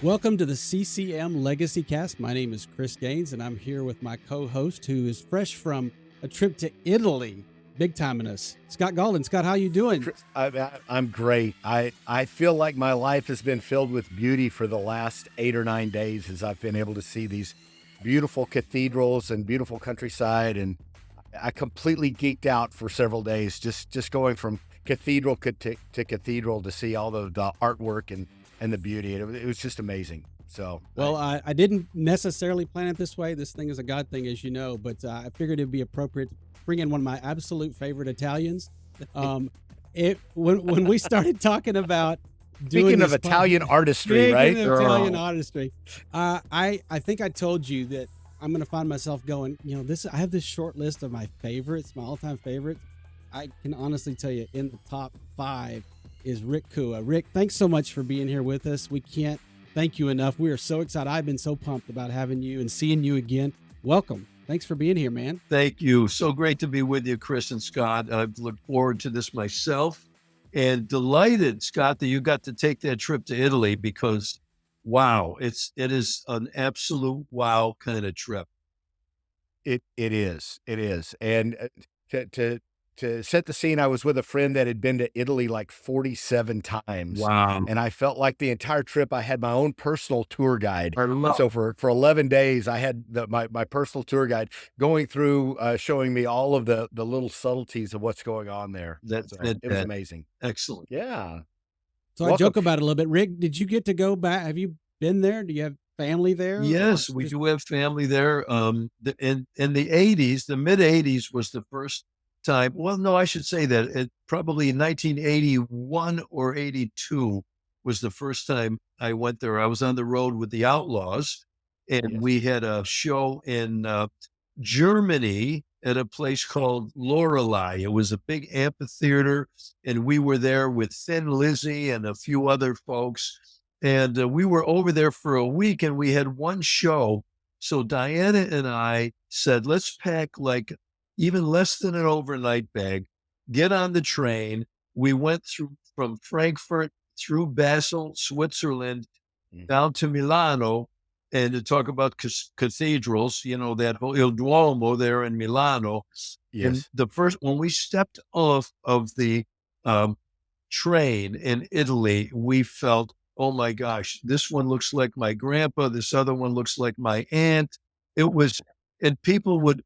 Welcome to the CCM Legacy Cast. My name is Chris Gaines, and I'm here with my co-host, who is fresh from a trip to Italy, big timing us, Scott Gaulden. Scott, how you doing? I'm great. I feel like my life has been filled with beauty for the last 8 or 9 days as I've been able to see these beautiful cathedrals and beautiful countryside, and I completely geeked out for several days just going from cathedral to cathedral to see all the artwork and the beauty. It was just amazing. So Well, I didn't necessarily plan it this way. This thing is a God thing, as you know, but I figured it'd be appropriate to bring in one of my absolute favorite Italians. Um, when we started talking about doing speaking of this Italian artistry, speaking right? of Italian artistry, I think I told you that I'm going to find myself going. I have this short list of my favorites, my all-time favorites. I can honestly tell you, in the top 5 is Rick Cua. Rick, thanks so much for being here with us. We can't thank you enough. We are so excited. I've been so pumped about having you and seeing you again. Welcome. Thanks for being here, man. Thank you. So great to be with you, Chris and Scott. I've looked forward to this myself and delighted, Scott, that you got to take that trip to Italy because, wow, it is an absolute wow kind of trip. It is. And to set the scene, I was with a friend that had been to Italy like 47 times. Wow. And I felt like the entire trip I had my own personal tour guide. I love So for 11 days, I had my personal tour guide going through, showing me all of the little subtleties of what's going on there. That's So fantastic. it was amazing. Excellent. Yeah. So I Welcome. joke about it a little bit. Rick, did you get to go back? Have you been there? Do you have family there? Yes, we do have family there. In the 80s, the mid 80s was the first time. Well, no, I should say that it probably in 1981 or 82 was the first time I went there. I was on the road with the Outlaws, and Yes. we had a show in Germany at a place called Lorelei. It was a big amphitheater, and we were there with Thin Lizzy and a few other folks. And we were over there for a week and we had one show. So Diana and I said, let's pack like even less than an overnight bag, get on the train. We went through from Frankfurt through Basel, Switzerland, down to Milano. And to talk about cathedrals, that Il Duomo there in Milano. And Yes. when we stepped off of the train in Italy, we felt, oh my gosh, this one looks like my grandpa. This other one looks like my aunt. And people would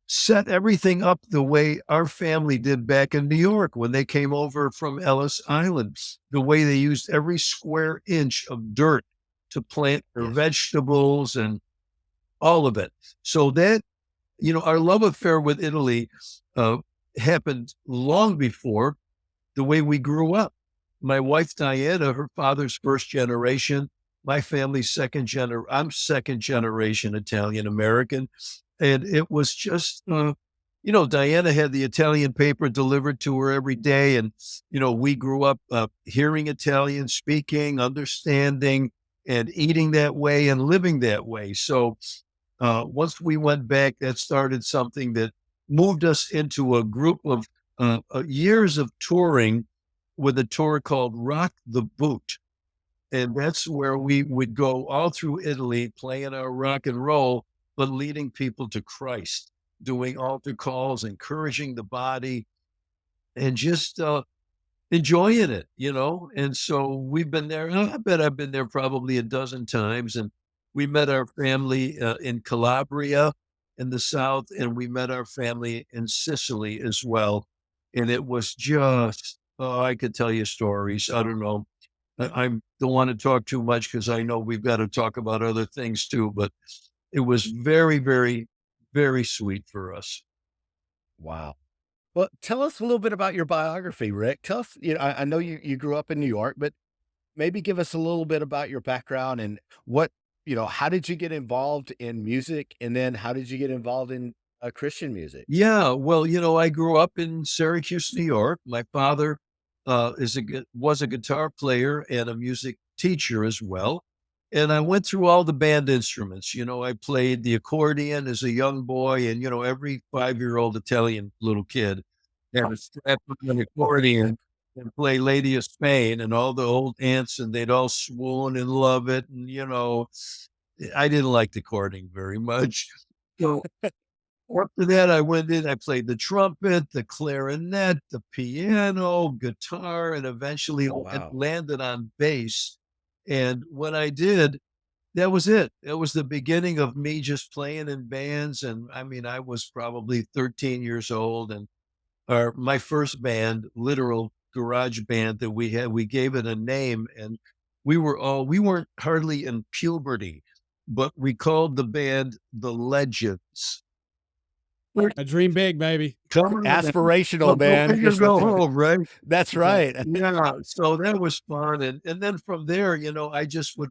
set everything up the way our family did back in New York when they came over from Ellis Island, the way they used every square inch of dirt to plant their vegetables and all of it. So that, our love affair with Italy happened long before the way we grew up. My wife, Diana, her father's first generation, my family's I'm second generation Italian American. And it was just, Diana had the Italian paper delivered to her every day. And, we grew up hearing Italian, speaking, understanding, and eating that way and living that way. So once we went back, that started something that moved us into a group of years of touring with a tour called Rock the Boot. And that's where we would go all through Italy, playing our rock and roll, but leading people to Christ, doing altar calls, encouraging the body, and just enjoying it, And so we've been there. I bet I've been there probably a dozen times. And we met our family in Calabria in the south, and we met our family in Sicily as well. And it was just, I could tell you stories. I don't know. I don't want to talk too much because I know we've got to talk about other things too, but it was very, very, very sweet for us. Wow. Well, tell us a little bit about your biography, Rick. Tell us, I know you grew up in New York, but maybe give us a little bit about your background and how did you get involved in music? And then how did you get involved in Christian music? Yeah, well, I grew up in Syracuse, New York. My father was a guitar player and a music teacher as well. And I went through all the band instruments. I played the accordion as a young boy, and every 5-year-old Italian little kid had a strap on an accordion and play Lady of Spain and all the old aunts, and they'd all swoon and love it. And, I didn't like the courting very much. So after that, I went in, I played the trumpet, the clarinet, the piano, guitar, and eventually Oh, wow. landed on bass. And when I did, that was it. It was the beginning of me just playing in bands. And I mean, I was probably 13 years old, and my first band, literal garage band that we had, we gave it a name, and we weren't hardly in puberty, but we called the band the Legends. I dream big, baby. Come on, man. Aspirational, Well, go man. big or go home, right? That's right. Yeah. So that was fun, and then from there, I just would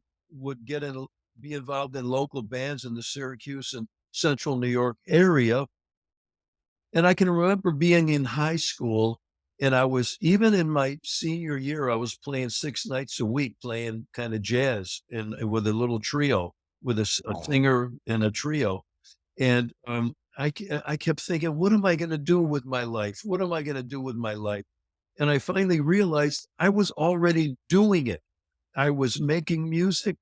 be involved in local bands in the Syracuse and Central New York area. And I can remember being in high school, and I was even in my senior year, I was playing 6 nights a week, playing kind of jazz and with a little trio, with a Oh, singer and a trio. And I kept thinking, what am I going to do with my life? What am I going to do with my life? And I finally realized I was already doing it. I was making music,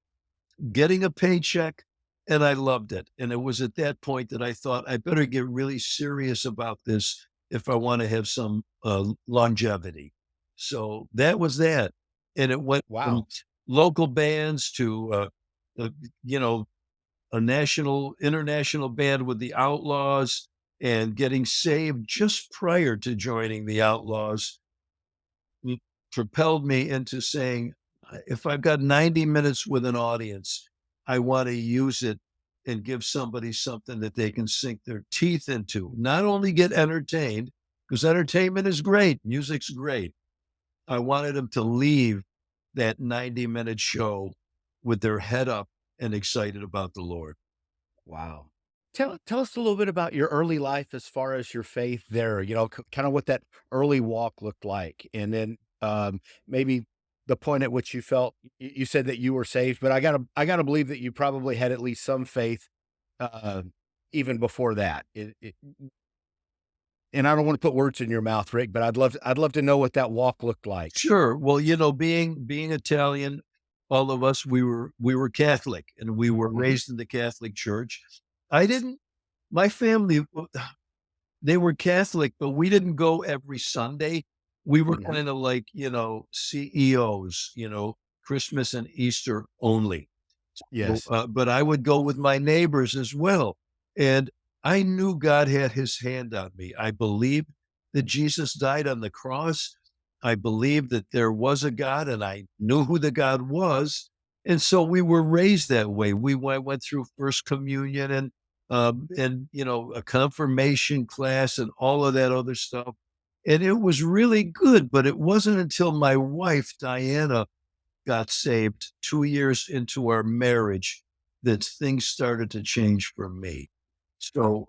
getting a paycheck, and I loved it. And it was at that point that I thought I better get really serious about this if I want to have some longevity. So that was that. And it went from wow. local bands to, uh, you know, a international band with the Outlaws, and getting saved just prior to joining the Outlaws m- propelled me into saying, if I've got 90 minutes with an audience, I want to use it and give somebody something that they can sink their teeth into. Not only get entertained, because entertainment is great, music's great. I wanted them to leave that 90-minute show with their head up and excited about the Lord. Wow. Tell us a little bit about your early life as far as your faith there, kind of what that early walk looked like. And then maybe the point at which you felt you said that you were saved, but I gotta believe that you probably had at least some faith uh even before that. And I don't want to put words in your mouth, Rick, but I'd love to know what that walk looked like. Sure. Well, being Italian, all of us we were Catholic, and we were Mhm. raised in the Catholic Church. I didn't My family, they were Catholic, but we didn't go every Sunday. We were Mhm. kind of like, CEOs, Christmas and Easter only. So, Yes. but I would go with my neighbors as well. And I knew God had his hand on me. I believed that Jesus died on the cross. I believed that there was a God, and I knew who the God was. And so we were raised that way. Went through first communion, and a confirmation class and all of that other stuff. And it was really good, but it wasn't until my wife, Diana, got saved 2 years into our marriage that things started to change for me. So,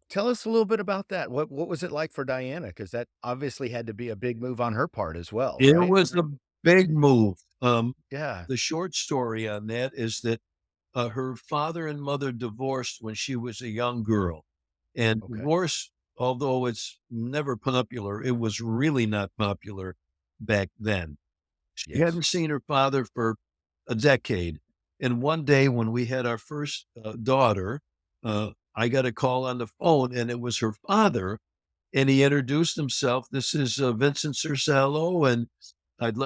Tell us a little bit about that. What was it like for Diana? Because that obviously had to be a big move on her part as well, it right? was a big move. Yeah. The short story on that is that, her father and mother divorced when she was a young girl, and Okay. divorce, although it's never popular, it was really not popular back then. She Yes. hadn't seen her father for a decade. And one day when we had our first daughter, I got a call on the phone, and it was her father. And he introduced himself. This is Vincent Cercello, and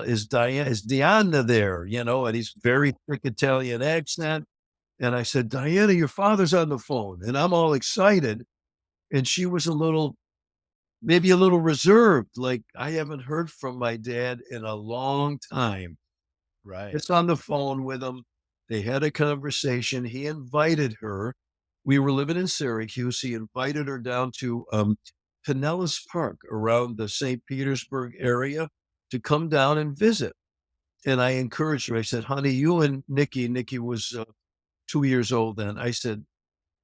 is Diana there? And he's very thick Italian accent. And I said, Diana, your father's on the phone. And I'm all excited. And she was maybe a little reserved, like, I haven't heard from my dad in a long time. Right. Gets on the phone with him. They had a conversation. He invited her. We were living in Syracuse. He invited her down to Pinellas Park around the St. Petersburg area to come down and visit. And I encouraged her. I said, honey, you and Nikki was 2 years old then. I said,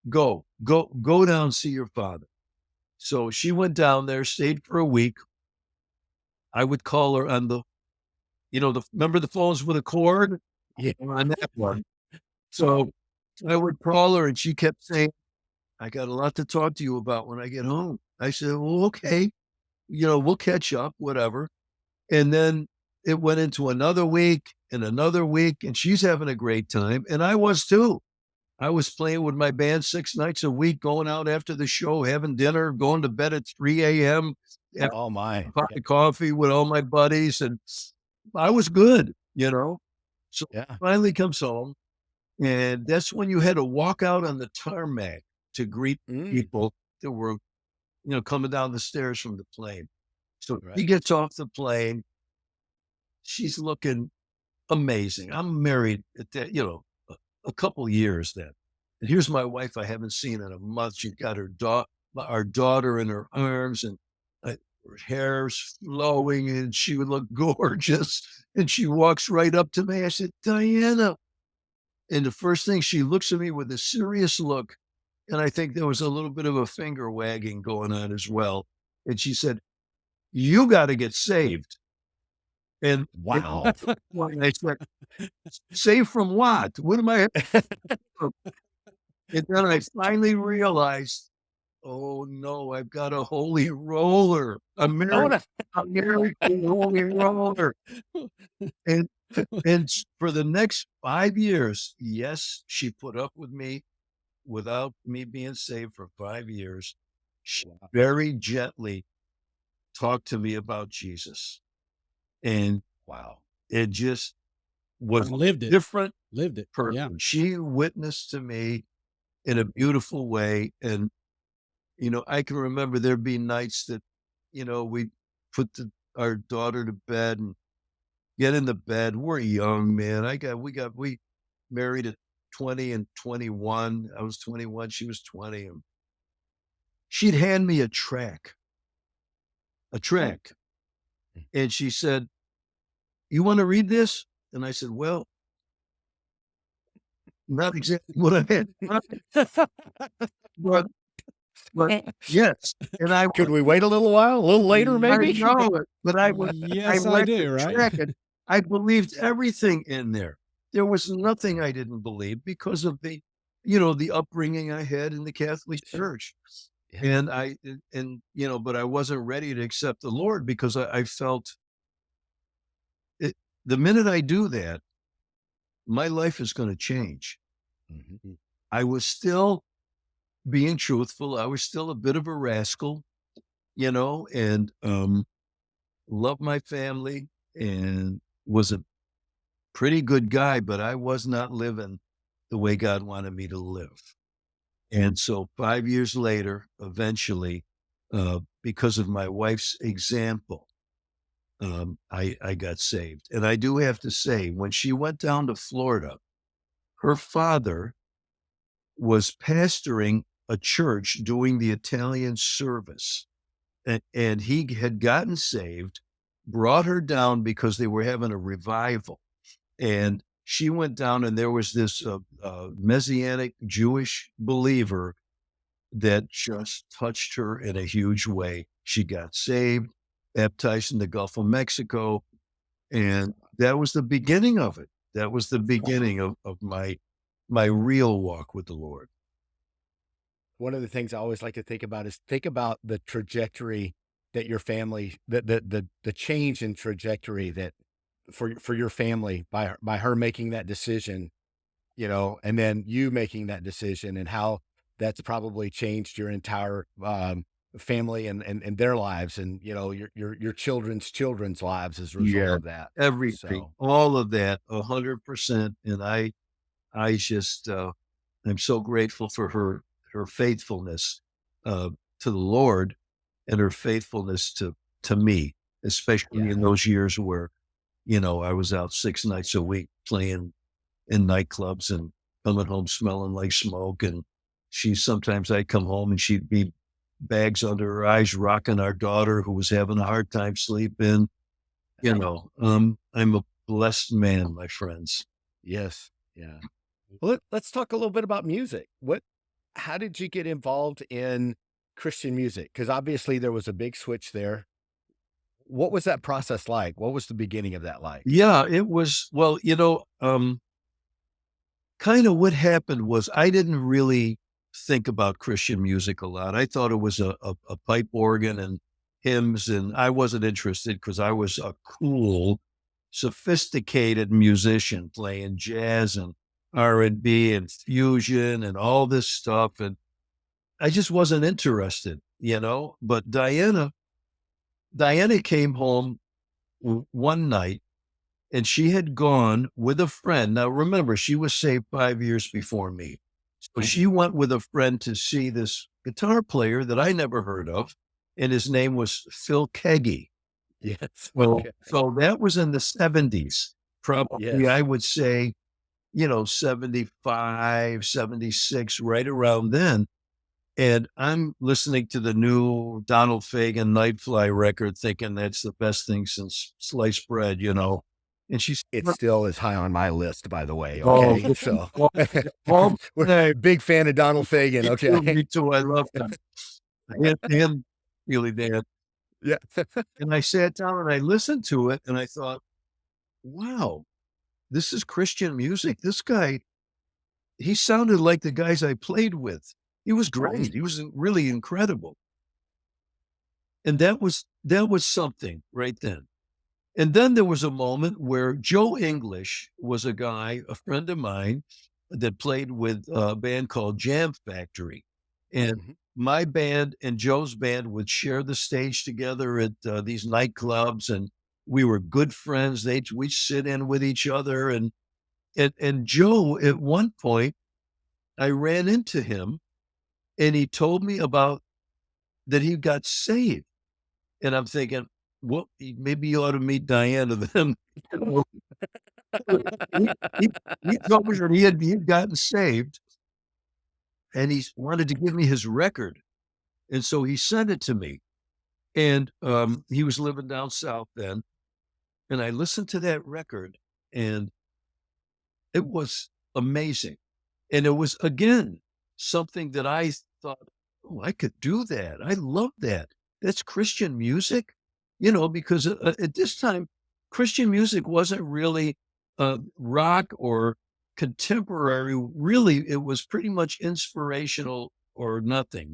go down, see your father. So she went down there, stayed for a week. I would call her on remember the phones with a cord? Yeah. On that one. So I would call her, and she kept saying, I got a lot to talk to you about when I get home. I said, well, okay, we'll catch up, whatever. And then it went into another week, and she's having a great time. And I was too. I was playing with my band 6 nights a week, going out after the show, having dinner, going to bed at 3 a.m., having Oh a my. pot Yeah. of coffee with all my buddies. And I was good, you know. So Yeah. finally comes home, and that's when you had to walk out on the tarmac to greet Mm, people that were, coming down the stairs from the plane. So he right. gets off the plane. She's looking amazing. I'm married at that, a couple years then. And here's my wife I haven't seen in a month. She's got our daughter in her arms, and her hair's flowing, and she would look gorgeous. And she walks right up to me. I said, Diana. And the first thing, she looks at me with a serious look. And I think there was a little bit of a finger wagging going on as well. And she said, you got to get saved. And Wow. I said, saved from what? What am I? And then I finally realized, oh no, I've got a holy roller. Oh no. I'm married to a holy roller. And and for the next 5 years, yes, she put up with me without me being saved for 5 years. She very gently talked to me about Jesus. And Wow. it just was And a lived it. different Lived it. Yeah. person. She witnessed to me in a beautiful way. And I can remember there being nights that, we put our daughter to bed and get in the bed. We're young, man. We married at 20 and 21. I was 21. She was 20. And she'd hand me a track. And she said, you want to read this? And I said, well, not exactly what I had, but, but yes. And Could we wait a little while? A little later, I maybe? know it, but I Yes, I read the do, right? track and I believed everything in there. There was nothing I didn't believe because of the upbringing I had in the Catholic Sure. Church. Yeah. And but I wasn't ready to accept the Lord because I felt it, the minute I do that, my life is going to change. Mhm. I was still being truthful. I was still a bit of a rascal, and loved my family and was a pretty good guy, but I was not living the way God wanted me to live. And so 5 years later, eventually, because of my wife's example, I got saved. And I do have to say, when she went down to Florida, her father was pastoring a church doing the Italian service. And he had gotten saved, brought her down because they were having a revival. And she went down, and there was this Messianic Jewish believer that just touched her in a huge way. She got saved, baptized in the Gulf of Mexico, and that was the beginning of it. That was the beginning of my real walk with the Lord. One of the things I always like to think about is think about the trajectory that your family, the change in trajectory that for your family by her making that decision, and then you making that decision, and how that's probably changed your entire family and their lives, and your children's children's lives as a result Yeah, of that. everything, So all of that, 100%. And I just, I'm so grateful for her faithfulness uh, to the Lord and her faithfulness to me, especially yeah, in those years where I was out 6 nights a week playing in nightclubs and coming home smelling like smoke. And sometimes I'd come home and she'd be bags under her eyes, rocking our daughter who was having a hard time sleeping. I'm a blessed man, my friends. yes, yeah. Well, let's talk a little bit about music. How did you get involved in Christian music? Because obviously there was a big switch there. What was that process like? What was the beginning of that like? Yeah, it was, well, kind of what happened was I didn't really think about Christian music a lot. I thought it was a pipe organ hymns, and I wasn't interested because I was a cool, sophisticated musician playing jazz and R&B and fusion and all this stuff, and I just wasn't interested, you know. But Diana came home one night, and she had gone with a friend. Now, remember, she was saved 5 years before me. So she went with a friend to see this guitar player that I never heard of, and his name was Phil Keggy. Yes. Well, Okay. so that was in the 70s, probably, Yes. I would say, 75, 76, right around then. And I'm listening to the new Donald Fagen Nightfly record, thinking that's the best thing since sliced bread, you know. And she's It still is high on my list, by the way. oh, Okay. So Paul, we're hey, big fan of Donald Fagen. me too, Okay. me too. I love him. Him, really, Dan. Yeah. And I sat down and I listened to it, and I thought, wow, this is Christian music. This guy, he sounded like the guys I played with. He was great. He was really incredible. And that was something right then. And then there was a moment where Joe English was a guy, a friend of mine, that played with a band called Jam Factory. And Mhm. my band and Joe's band would share the stage together at these nightclubs, and we were good friends. We'd sit in with each other, and Joe, at one point, I ran into him, and he told me about that he got saved. And I'm thinking, well, maybe you ought to meet Diana then. You know, he, he, he told me that he had gotten saved, and he wanted to give me his record. And so he sent it to me. And he was living down south then. And I listened to that record, and it was amazing. And it was, again, something that I thought, oh, I could do that. I love that. That's Christian music, because at this time, Christian music wasn't really rock or contemporary. Really, it was pretty much inspirational or nothing.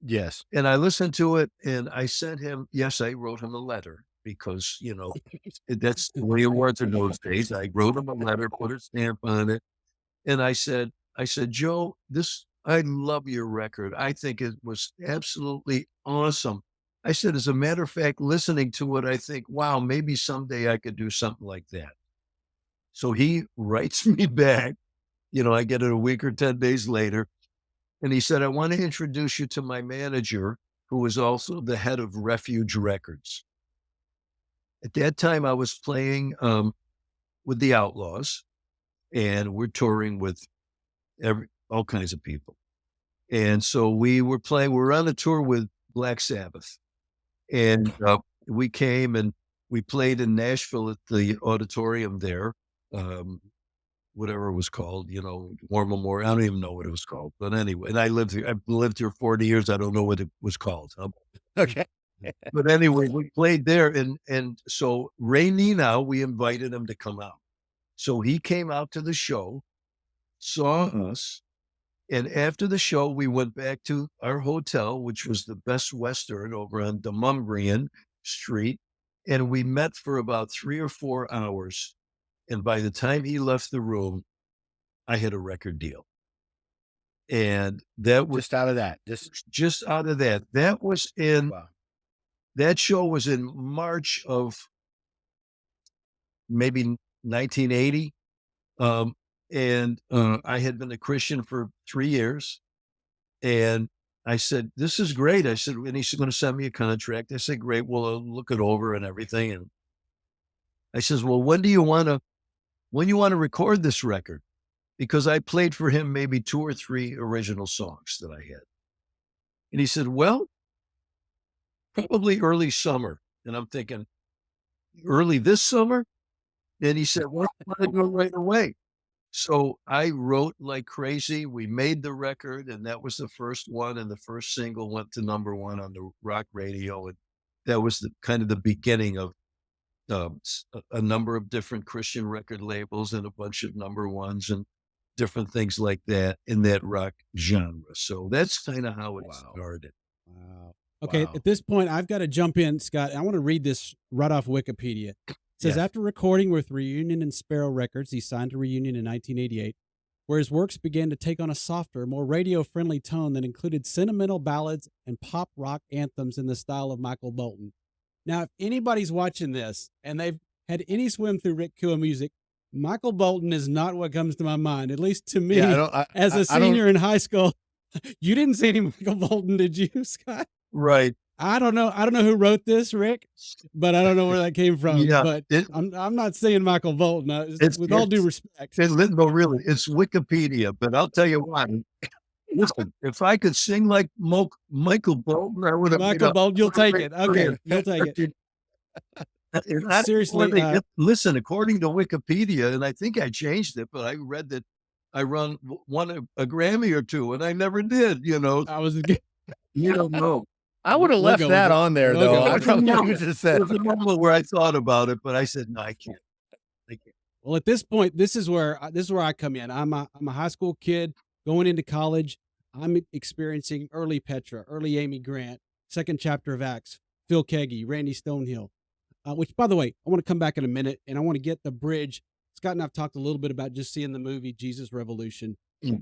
Yes. And I listened to it, and I sent him, yes, I wrote him a letter because, that's the way it was in those days. I wrote him a letter, put a stamp on it, and I said, Joe, I love your record. I think it was absolutely awesome. I said, as a matter of fact, listening to it, I think, wow, maybe someday I could do something like that. So he writes me back, I get it a week or 10 days later. And he said, I want to introduce you to my manager, who was also the head of Refuge Records. At that time, I was playing with the Outlaws, and we're touring with all kinds of people. And so we're on a tour with Black Sabbath. And we came and we played in Nashville at the auditorium there, um, whatever it was called, War Memorial. I don't even know what it was called. But anyway, and I've lived here 40 years. I don't know what it was called. Okay. But anyway, we played there. And so Ray Nino, we invited him to come out. So he came out to the show, saw us, and after the show, we went back to our hotel, which was the Best Western over on Demumbrian Street. And we met for about 3 or 4 hours. And by the time he left the room, I had a record deal. And that was Just out of that. just out of that. Wow. That show was in March of maybe 1980. And I had been a Christian for 3 years. And I said, this is great. I said, and he's going to send me a contract. I said, great. Well, I'll look it over and everything. And I says, well, when you want to record this record? Because I played for him maybe 2 or 3 original songs that I had. And he said, well, probably early summer. And I'm thinking, early this summer? And he said, well, I want to do it right away. So I wrote like crazy. We made the record, and that was the first one. And the first single went to #1 on the rock radio. And that was the kind of the beginning of a number of different Christian record labels and a bunch of #1s and different things like that in that rock genre. So that's kind of how it Wow. started. Wow. Okay, Wow. at this point, I've got to jump in, Scott. I want to read this right off Wikipedia. It says Yes. after recording with Reunion and Sparrow Records, he signed to Reunion in 1988, where his works began to take on a softer, more radio-friendly tone that included sentimental ballads and pop rock anthems in the style of Michael Bolton. Now, if anybody's watching this and they've had any swim through Rick Cua music, Michael Bolton is not what comes to my mind, at least to Yeah, I me don't as a I don't senior in high school. You didn't see any Michael Bolton, did you, Scott? Right. I don't know. I don't know who wrote this, Rick, but I don't know where that came from. Yeah. But I'm not saying Michael Bolton. It's With all due it's respect, no, really, it's Wikipedia, but I'll tell you what. Listen, if I could sing like Michael Bolton, I would have made Michael a Bolton, you'll take great it. Okay, career. you'll take it. And I didn't Seriously, listen, according to Wikipedia, and I think I changed it, but I read that I won a Grammy or two, and I never did. I was. You don't know. I would have We'll left go with that it. on there We'll though. go There I with was it. a probably would moment. have just There said was a moment where I thought about it, but I said, no, I can't. I can't. Well, at this point, this is where I come in. I'm a high school kid going into college. I'm experiencing early Petra, early Amy Grant, second chapter of Acts, Phil Keggy, Randy Stonehill. Which, by the way, I want to come back in a minute and I want to get the bridge. Scott and I've talked a little bit about just seeing the movie Jesus Revolution,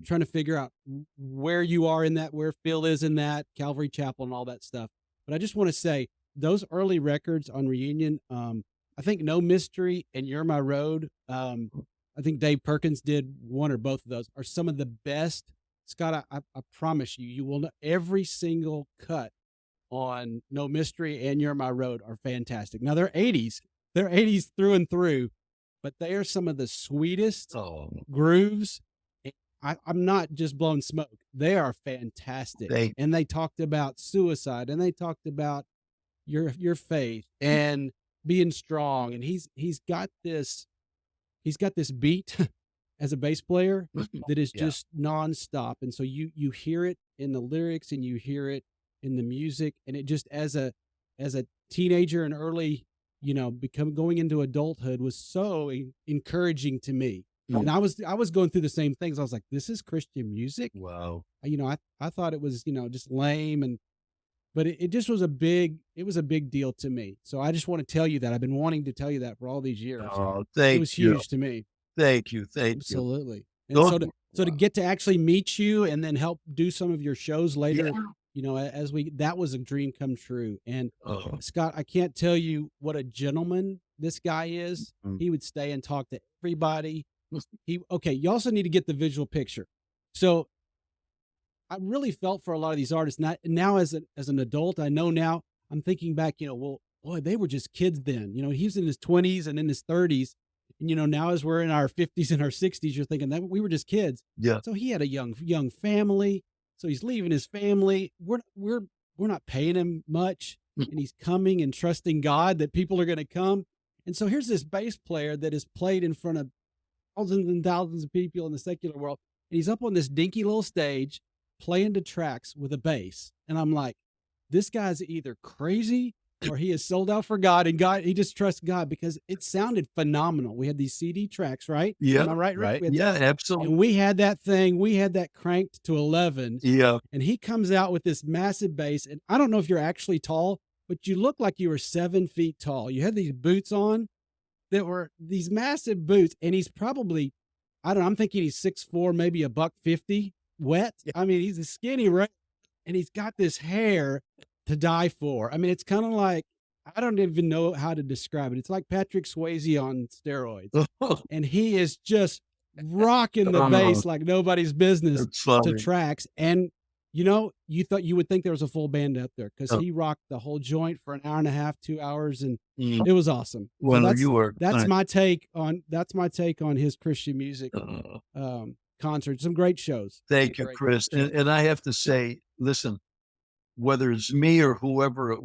trying to figure out where you are in that, where Phil is in that, Calvary Chapel, and all that stuff. But I just want to say those early records on Reunion, I think No Mystery and You're My Road, I think Dave Perkins did one or both of those, are some of the best. Scott, I promise you, you will know every single cut on No Mystery and You're My Road are fantastic. Now they're 80s through and through, but they are some of the sweetest Oh, grooves. I'm not just blowing smoke. They are fantastic. they, And they talked about suicide and they talked about your faith and being strong. And he's got this beat as a bass player that is yeah. just nonstop. And so you hear it in the lyrics and you hear it in the music, and it just as a teenager and early, become going into adulthood was so encouraging to me. And I was going through the same things. I was like, this is Christian music. wow. I thought it was, just lame, but it just was a big deal to me. So I just want to tell you that I've been wanting to tell you that for all these years. Oh, It thank was you. huge to me. Thank you. Thank you. Absolutely. And Those, so to get to actually meet you and then help do some of your shows later, yeah. as that was a dream come true. And Oh, Scott, I can't tell you what a gentleman this guy is. mm. He would stay and talk to everybody. Okay, you also need to get the visual picture. So I really felt for a lot of these artists. Now as an adult, I know now, I'm thinking back, well, boy, they were just kids then. He was in his 20s and in his 30s. And now as we're in our 50s and our 60s, you're thinking that we were just kids. Yeah. So he had a young family. So he's leaving his family. We're not paying him much, and he's coming and trusting God that people are going to come. And so here's this bass player that is played in front of thousands and thousands of people in the secular world. And he's up on this dinky little stage playing to tracks with a bass. And I'm like, this guy's either crazy or he is sold out for God, and he just trusts God, because it sounded phenomenal. We had these CD tracks, right? Am Yeah. I right, Rick? Right. Yeah. Absolutely. And we had that cranked to 11, Yeah. and he comes out with this massive bass. And I don't know if you're actually tall, but you look like you were 7 feet tall. You had these boots on that were these massive boots, and he's probably, I don't know, I'm thinking he's 6'4", maybe a $150 wet. Yeah. I mean, he's a skinny, right? And he's got this hair to die for. I mean, it's kind of like, I don't even know how to describe it. It's like Patrick Swayze on steroids. And he is just rocking the Oh, bass like nobody's business that's to funny. tracks. And you would think there was a full band up there, because he rocked the whole joint for an hour and a half, 2 hours, and it was awesome. So Well, you were. that's my take on his Christian music concert. Some great shows. Thank you, Great Chris. shows. And I have to say, listen, whether it's me or whoever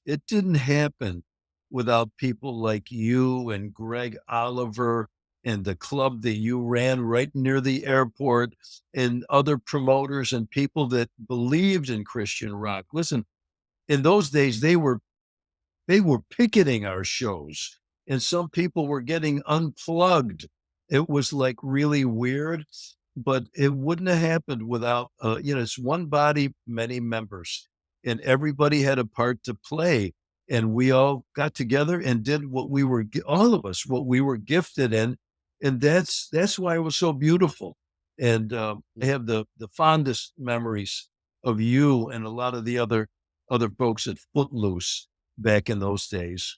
it didn't happen without people like you and Greg Oliver and the club that you ran right near the airport and other promoters and people that believed in Christian rock. Listen, in those days, they were picketing our shows, and some people were getting unplugged. It was like really weird, but it wouldn't have happened without, it's one body, many members. and everybody had a part to play. And we all got together and did what we were, all of us, what we were gifted in. And that's why it was so beautiful. And I have the fondest memories of you and a lot of the other folks at Footloose back in those days.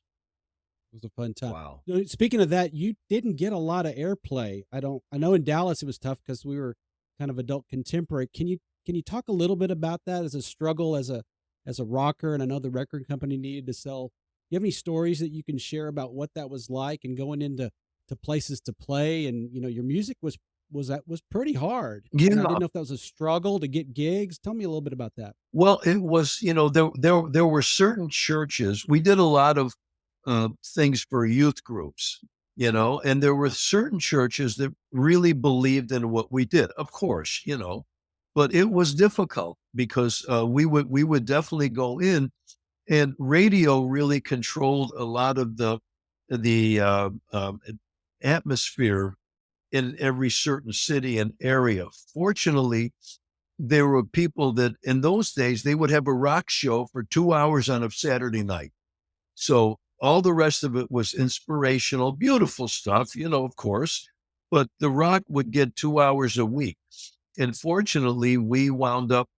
It was a fun time. Wow. Speaking of that, you didn't get a lot of airplay. I know in Dallas it was tough because we were kind of adult contemporary. Can you talk a little bit about that as a struggle as a rocker? And I know the record company needed to sell. You have any stories that you can share about what that was like and going into to places to play? And your music was pretty hard, and I Yeah. didn't know if that was a struggle to get gigs. Tell me a little bit about that. Well, it was, there were certain churches. We did a lot of things for youth groups, and there were certain churches that really believed in what we did. Of course, but it was difficult because we would definitely go in, and radio really controlled a lot of the atmosphere in every certain city and area. Fortunately, there were people that in those days they would have a rock show for 2 hours on a Saturday night. So all the rest of it was inspirational, beautiful stuff, of course, but the rock would get 2 hours a week. And fortunately, we wound up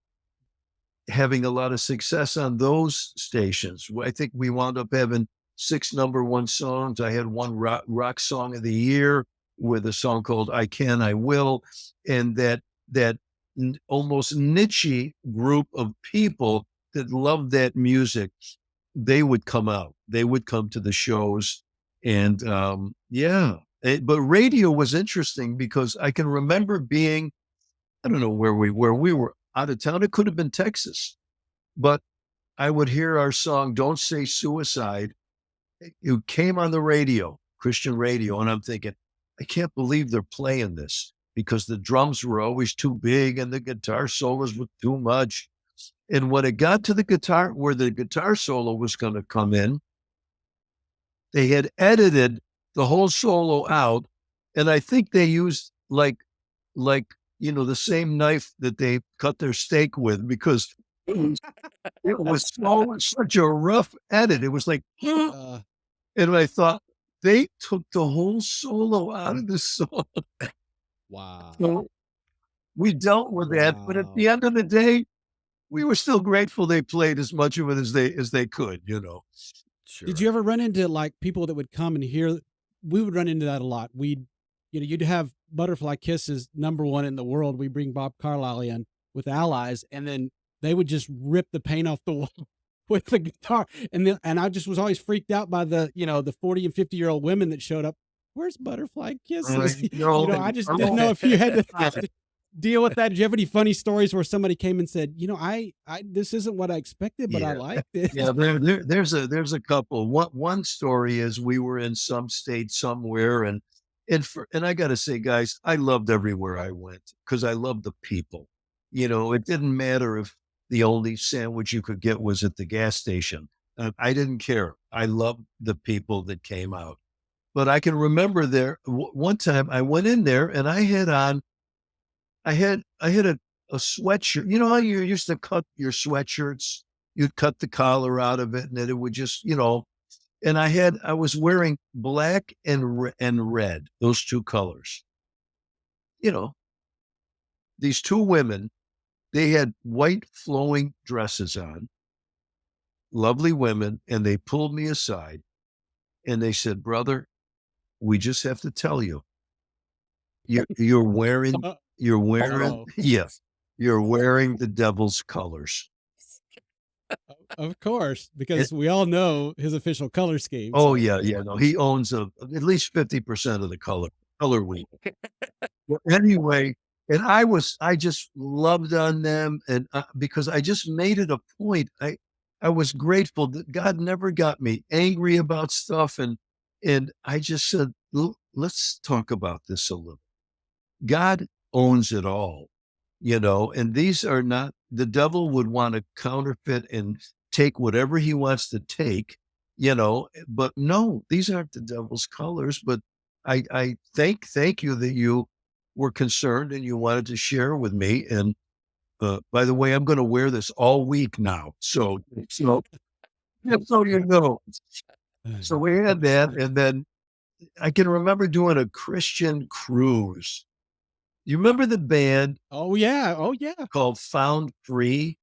having a lot of success on those stations. I think we wound up having 6 number 1 songs. I had one rock song of the year with a song called "I Can, I Will," and that almost niche group of people that loved that music. They would come out. They would come to the shows, and yeah. But radio was interesting because I can remember being, I don't know where we were out of town. It could have been Texas, but I would hear our song "Don't Say Suicide." It came on the radio, Christian radio, and I'm thinking, I can't believe they're playing this because the drums were always too big and the guitar solos were too much. And when it got to the guitar, where the guitar solo was going to come in, they had edited the whole solo out, and I think they used like the same knife that they cut their steak with because it was such a rough edit. It was like, and Uh, I thought they took the whole solo out of the song. wow, So we dealt with that, but at wow. the end of the day, we were still grateful they played as much of it as they could. Did you Sure. ever run into like people that would come and hear? We would run into that a lot. You'd have Butterfly Kisses #1 in the world. We bring Bob Carlyle in with Allies, and then they would just rip the paint off the wall with the guitar. And I just was always freaked out by the 40 and 50-year-old women that showed up. Where's Butterfly Kisses? I just didn't know if you had to deal with that. Did you have any funny stories where somebody came and said, I this isn't what I expected, but I Yeah. like this? Yeah, there's a couple. One story is we were in some state somewhere, and I got to say, guys, I loved everywhere I went because I loved the people. It didn't matter if the only sandwich you could get was at the gas station. I didn't care. I loved the people that came out. But I can remember one time I went in there and I had a sweatshirt. You know how you used to cut your sweatshirts? You'd cut the collar out of it and then it would just. And I was wearing black and red, those two colors. You know, these two women, they had white flowing dresses on, lovely women, and they pulled me aside and they said, "Brother, we just have to tell you, you're wearing Uh, you're wearing oh, yes, you're wearing the devil's colors." of course, It, because we all know his official color scheme. oh So yeah, yeah. No, he owns at least 50% of the color wheel. Well, anyway, and I just loved on them, and because I just made it a point. I was grateful that God never got me angry about stuff, and I just said, Let's talk about this a little." God owns it all, and these are not, the devil would want to counterfeit and take whatever he wants to take, but no, these aren't the devil's colors. But I thank you that you were concerned and you wanted to share with me. And By the way, I'm going to wear this all week now. So just so you know. So we had that. And then I can remember doing a Christian cruise. You remember the band Oh yeah. Oh yeah. called Found Free?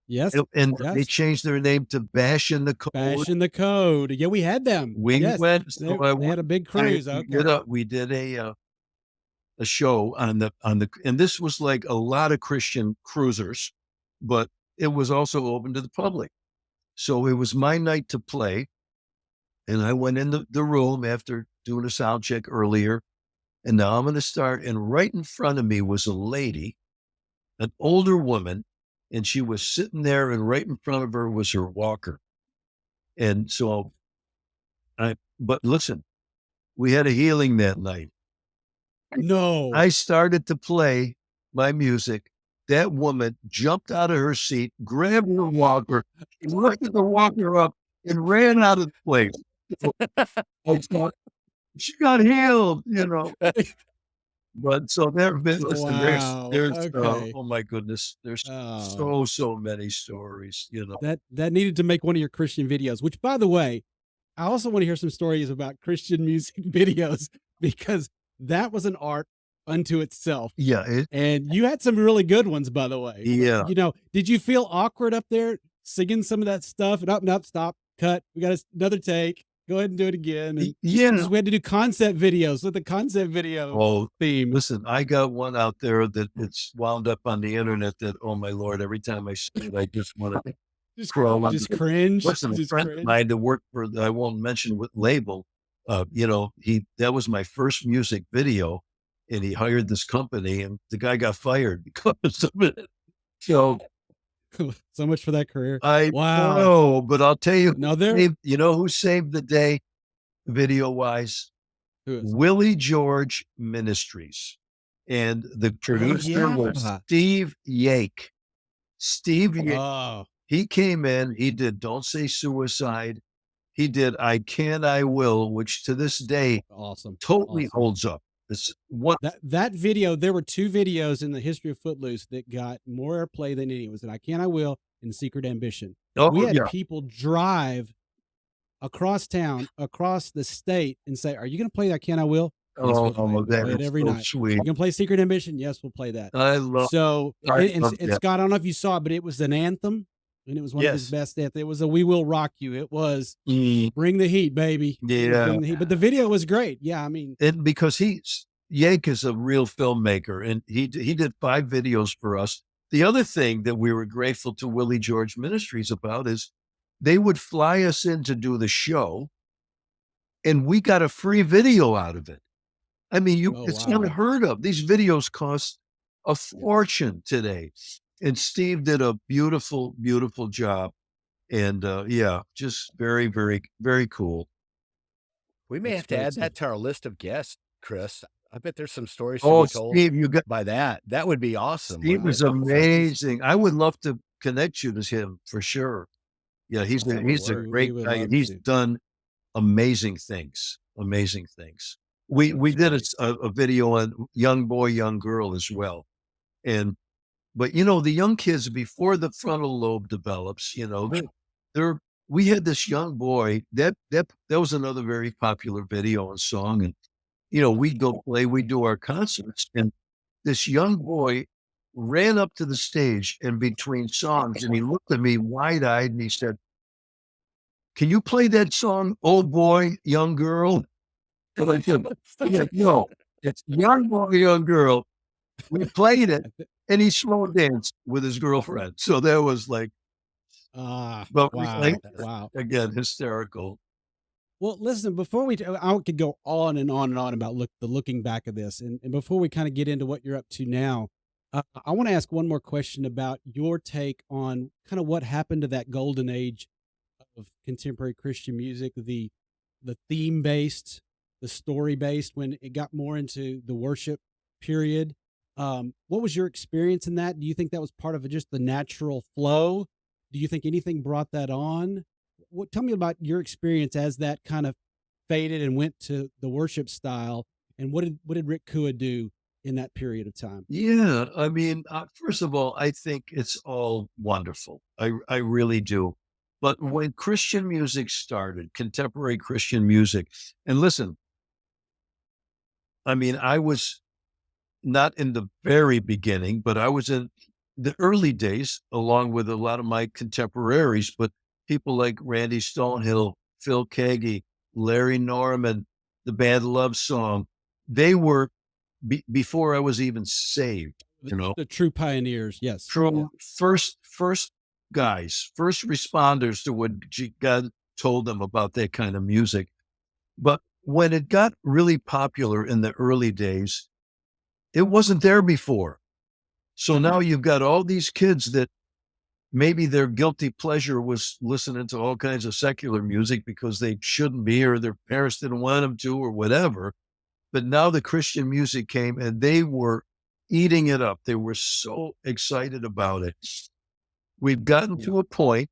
Yes. And they Yes. changed their name to Bash in the Code. Fashion the code. Yeah, we had them. We Yes. went, so I They went, had a big I cruise. did Okay. we did a show and this was like a lot of Christian cruisers, but it was also open to the public. So it was my night to play. And I went in the room after doing a sound check earlier. And now I'm going to start. And right in front of me was a lady, an older woman, and she was sitting there, and right in front of her was her walker. And so but listen, we had a healing that night. No. I started to play my music. That woman jumped out of her seat, grabbed her walker, lifted the walker up, and ran out of the place. I thought, she got healed, you know. But so there have been, listen, Wow. Okay. oh my goodness, there's Oh, so many stories, you know. that needed to make one of your Christian videos, which by the way, I also want to hear some stories about Christian music videos because that was an art unto itself. Yeah, And you had some really good ones, by the way. But yeah, did you feel awkward up there singing some of that stuff? And up, and up, stop, cut. We got another take. Go ahead and do it again. And yeah. just we had to do concept videos with the concept video Oh, theme. listen, I got one out there that it's wound up on the internet that, oh my Lord, every time I see it, I just want to Just crawl under just it. cringe. Listen, a Just friend of cringe. mine that worked for, I won't mention what label, that was my first music video, and he hired this company, and the guy got fired because of it. So So much for that career. I Wow. know, but I'll tell you, No, there. you know who saved the day video wise? Who is? Willie George Ministries. And the Oh producer was yeah. Steve Yake. Steve Yake, Oh, he came in, he did Don't Say Suicide. He did I Can, I Will, which to this day awesome. totally Awesome. holds up. It's one, That video, there were two videos in the history of Footloose that got more airplay than any. It was an I Can, I Will, and Secret Ambition. We oh, had yeah. people drive across town, across the state, and say, "Are you going to play I Can, I Will?" Yes, we'll play it. Oh, We that play it is every so night. sweet. You can play Secret Ambition? Yes, we'll play that. So, and that. Scott, I don't know if you saw it, but it was an anthem, and it was one of his Yes. best anthems. It was a "We Will Rock You." It was Mm, "Bring the Heat, baby." It was yeah. "Bring the Heat," but the video was great. Yeah, I mean, And because Yank is a real filmmaker, and he did 5 videos for us. The other thing that we were grateful to Willie George Ministries about is they would fly us in to do the show, and we got a free video out of it. I mean, oh it's wow. unheard of. These videos cost a fortune today. And Steve did a beautiful, beautiful job. And yeah, just very, very, very cool. We may That's have to great add stuff. that to our list of guests, Chris. I bet there's some stories to Oh, be told Steve, you got by that. That would be awesome, Steve wouldn't is it? So he's amazing. I would love to connect you to him for sure. Yeah, that would he's a work. We great would guy, and love he's to. done amazing things. Amazing things. We That's did great. a video on young boy, young girl as well. And but the young kids before the frontal lobe develops, they're we had this young boy that was another very popular video and song, and we go play, we do our concerts, and this young boy ran up to the stage in between songs, and he looked at me wide eyed, and he said, "Can you play that song, Old Boy, Young Girl?" And I said, "No, it's Young Boy, Young Girl." We played it, I thi- and he slow danced with his girlfriend. So that was like, but wow. That's Wow. again, hysterical. Well, listen, before I could go on and on and on about the looking back of this. And before we kind of get into what you're up to now, I want to ask one more question about your take on kind of what happened to that golden age of contemporary Christian music, the theme based, the story based, when it got more into the worship period. What was your experience in that? Do you think that was part of just the natural flow? Do you think anything brought that on? Tell me about your experience as that kind of faded and went to the worship style, and what did Rick Cua do in that period of time? Yeah, I mean, first of all, I think it's all wonderful. I really do. But when Christian music started, contemporary Christian music, and listen, I mean, I was not in the very beginning, but I was in the early days along with a lot of my contemporaries, but people like Randy Stonehill, Phil Keaggy, Larry Norman, the band Love Song, they were before I was even saved, you know, The true pioneers, yes, yeah. true first guys, first responders to what God told them about that kind of music. But when it got really popular in the early days, it wasn't there before. So now you've got all these kids that maybe their guilty pleasure was listening to all kinds of secular music because they shouldn't be, or their parents didn't want them to, or whatever. But now the Christian music came and they were eating it up. They were so excited about it. We've gotten Yeah. to a point,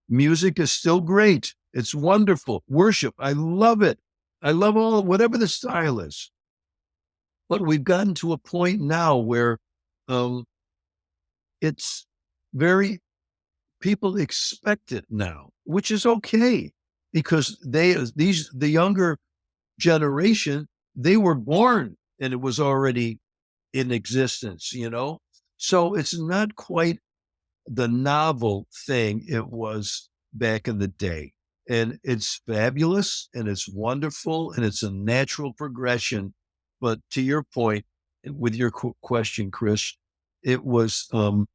music is still great. It's wonderful. Worship, I love it. I love all, whatever the style is. But we've gotten to a point now where um, it's very, people expect it now, which is okay because the younger generation, they were born and it was already in existence, you know? So it's not quite the novel thing it was back in the day. And it's fabulous and it's wonderful and it's a natural progression. But to your point, with your question, Chris, it was um,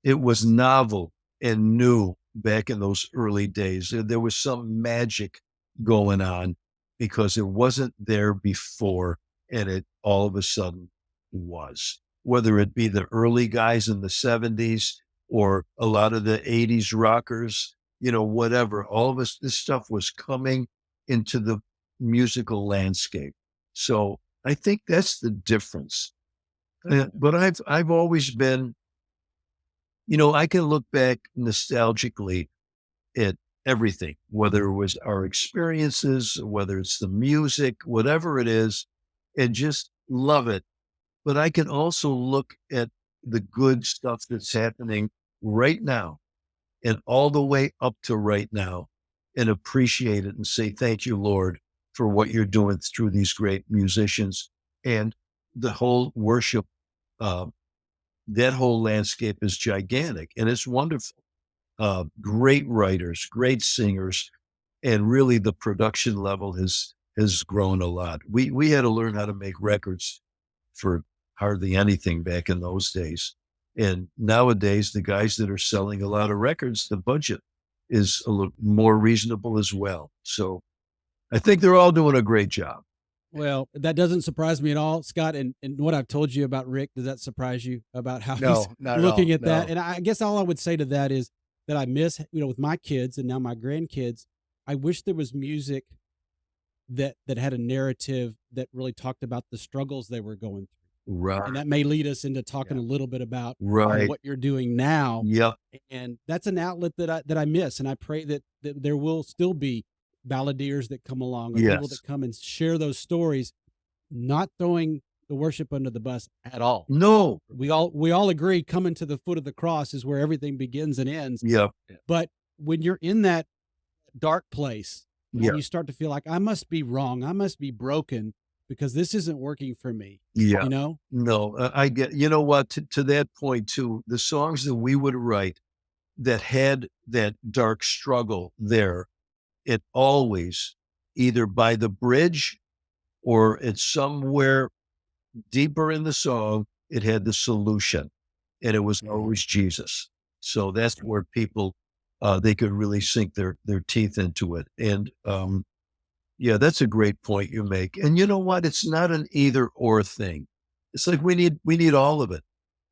it was novel and new back in those early days. There was some magic going on because it wasn't there before, and it all of a sudden was. Whether it be the early guys in the 70s or a lot of the 80s rockers, you know, whatever, all of this stuff was coming into the musical landscape. So I think that's the difference. But I've always been, you know, I can look back nostalgically at everything, whether it was our experiences, whether it's the music, whatever it is, and just love it. But I can also look at the good stuff that's happening right now and all the way up to right now and appreciate it and say, thank you, Lord, for what you're doing through these great musicians and the whole worship. Uh, that whole landscape is gigantic and it's wonderful. Great writers, great singers, and really the production level has grown a lot. We had to learn how to make records for hardly anything back in those days. And nowadays, the guys that are selling a lot of records, the budget is a little more reasonable as well. So I think they're all doing a great job. Well, that doesn't surprise me at all, Scott. And what I've told you about Rick, does that surprise you about how he's No, not at all. looking at that? No. And I guess all I would say to that is that I miss, with my kids and now my grandkids, I wish there was music that had a narrative that really talked about the struggles they were going through. And Right. that may lead us into talking Yeah. a little bit about Right. what you're doing now. Yep. And that's an outlet that I miss. And I pray that there will still be balladeers that come along or people Yes. that come and share those stories, not throwing the worship under the bus at all. No. We all agree coming to the foot of the cross is where everything begins and ends. Yep. But when you're in that dark place and Yeah. you start to feel like I must be wrong, I must be broken because this isn't working for me, Yeah. you know? No, I get, you know what, to that point too, the songs that we would write that had that dark struggle there, it always either by the bridge or it's somewhere deeper in the song, it had the solution and it was always Jesus. So that's where people, they could really sink their teeth into it. And, yeah, that's a great point you make. And you know what? It's not an either or thing. It's like we need all of it.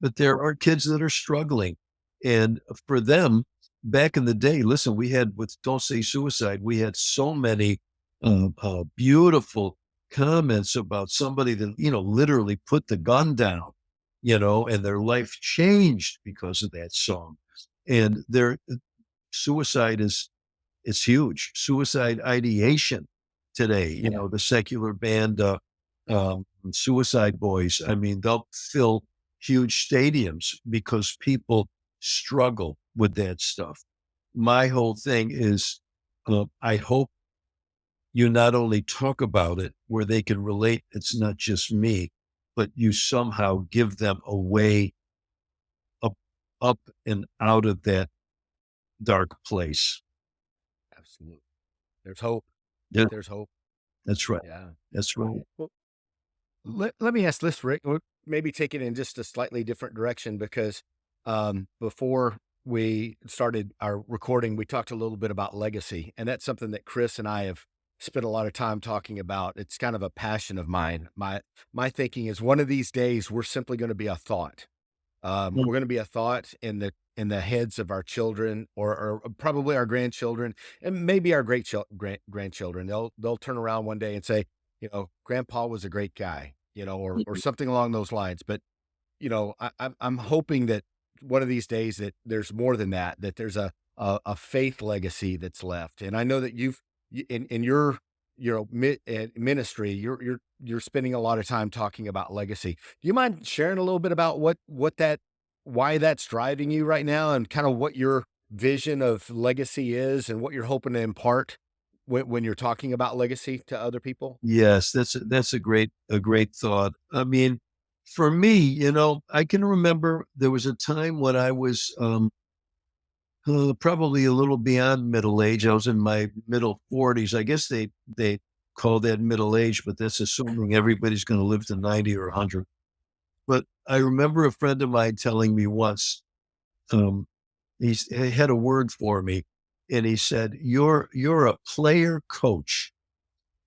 But there are kids that are struggling. And for them, back in the day, listen, we had with Don't Say Suicide, we had so many beautiful comments about somebody that, you know, literally put the gun down, you know, and their life changed because of that song. And their suicide is it's huge. Suicide ideation today, you know, the secular band, Suicide Boys. I mean, they'll fill huge stadiums because people struggle with that stuff. My whole thing is, I hope you not only talk about it where they can relate, it's not just me, but you somehow give them a way up, up and out of that dark place. Absolutely. There's hope. Yeah, There's hope. that's right. Yeah. That's right. Well, let me ask this, Rick. Maybe take it in just a slightly different direction because before we started our recording, we talked a little bit about legacy, and that's something that Chris and I have spent a lot of time talking about. It's kind of a passion of mine. My thinking is one of these days we're simply going to be a thought. Mm. We're going to be a thought in the heads of our children or probably our grandchildren and maybe our grandchildren. They'll turn around one day and say, Grandpa was a great guy, or something along those lines. But I'm hoping that one of these days that there's more than that. That there's a faith legacy that's left. And I know that in your ministry, you're spending a lot of time talking about legacy. Do you mind sharing a little bit about why that's driving you right now, and kind of what your vision of legacy is, and what you're hoping to impart when you're talking about legacy to other people? Yes, that's a great thought. I mean, for me, I can remember there was a time when I was probably a little beyond middle age. I was in my middle 40s. I guess they call that middle age, but that's assuming everybody's going to live to 90 or 100. But I remember a friend of mine telling me once, um, he had a word for me, and he said, "You're a player coach."